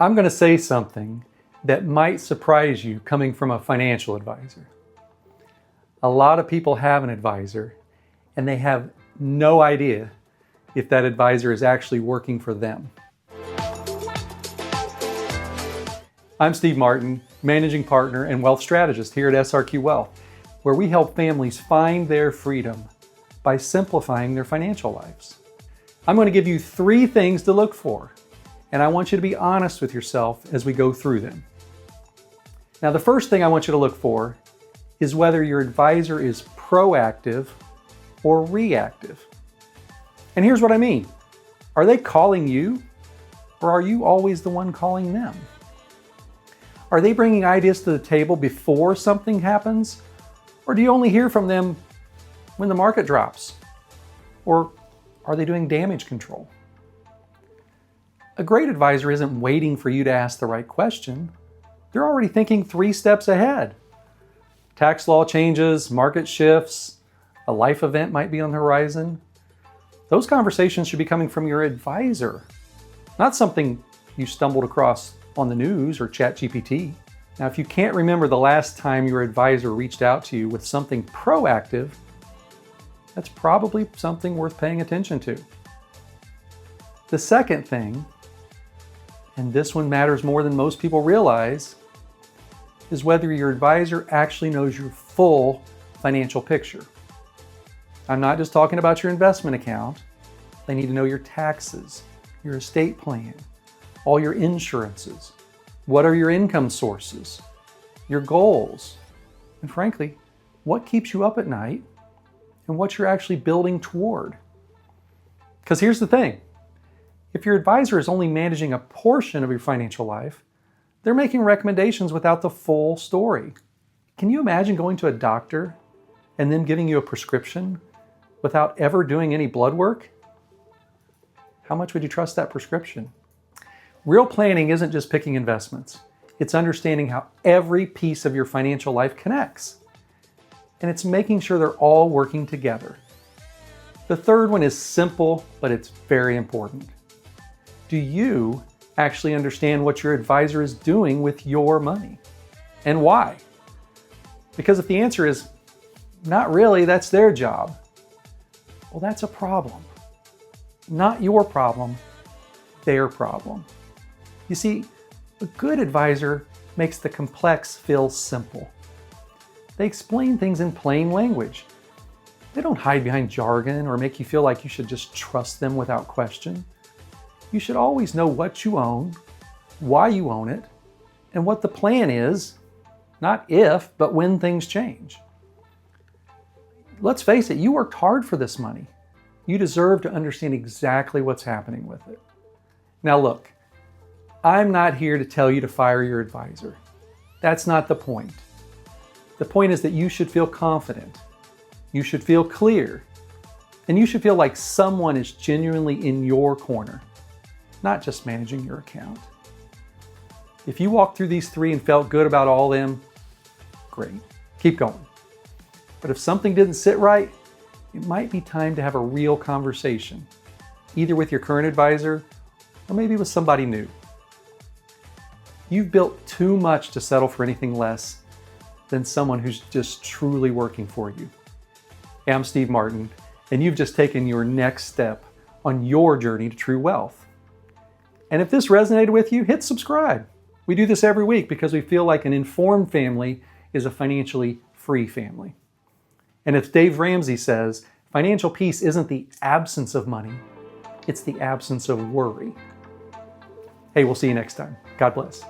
I'm going to say something that might surprise you coming from a financial advisor. A lot of people have an advisor and they have no idea if that advisor is actually working for them. I'm Steve Martin, Managing Partner and Wealth Strategist here at SRQ Wealth, where we help families find their freedom by simplifying their financial lives. I'm going to give you 3 things to look for, and I want you to be honest with yourself as we go through them. Now, the first thing I want you to look for is whether your advisor is proactive or reactive. And here's what I mean. Are they calling you, or are you always the one calling them? Are they bringing ideas to the table before something happens, or do you only hear from them when the market drops? Or are they doing damage control? A great advisor isn't waiting for you to ask the right question. They're already thinking 3 steps ahead. Tax law changes, market shifts, a life event might be on the horizon. Those conversations should be coming from your advisor, not something you stumbled across on the news or ChatGPT. Now, if you can't remember the last time your advisor reached out to you with something proactive, that's probably something worth paying attention to. The second thing, and this one matters more than most people realize, is whether your advisor actually knows your full financial picture. I'm not just talking about your investment account. They need to know your taxes, your estate plan, all your insurances. What are your income sources, your goals, and frankly, what keeps you up at night and what you're actually building toward. Because here's the thing. If your advisor is only managing a portion of your financial life, they're making recommendations without the full story. Can you imagine going to a doctor and them giving you a prescription without ever doing any blood work? How much would you trust that prescription? Real planning isn't just picking investments. It's understanding how every piece of your financial life connects. And it's making sure they're all working together. The third one is simple, but it's very important. Do you actually understand what your advisor is doing with your money and why? Because if the answer is not really, that's their job, well, that's a problem. Not your problem, their problem. You see, a good advisor makes the complex feel simple. They explain things in plain language. They don't hide behind jargon or make you feel like you should just trust them without question. You should always know what you own, why you own it, and what the plan is, not if, but when things change. Let's face it, you worked hard for this money. You deserve to understand exactly what's happening with it. Now look, I'm not here to tell you to fire your advisor. That's not the point. The point is that you should feel confident. You should feel clear. And you should feel like someone is genuinely in your corner, not just managing your account. If you walked through these 3 and felt good about all of them, great, keep going. But if something didn't sit right, it might be time to have a real conversation, either with your current advisor or maybe with somebody new. You've built too much to settle for anything less than someone who's just truly working for you. Hey, I'm Steve Martin, and you've just taken your next step on your journey to true wealth. And if this resonated with you, hit subscribe. We do this every week because we feel like an informed family is a financially free family. And as Dave Ramsey says, financial peace isn't the absence of money, it's the absence of worry. Hey, we'll see you next time. God bless.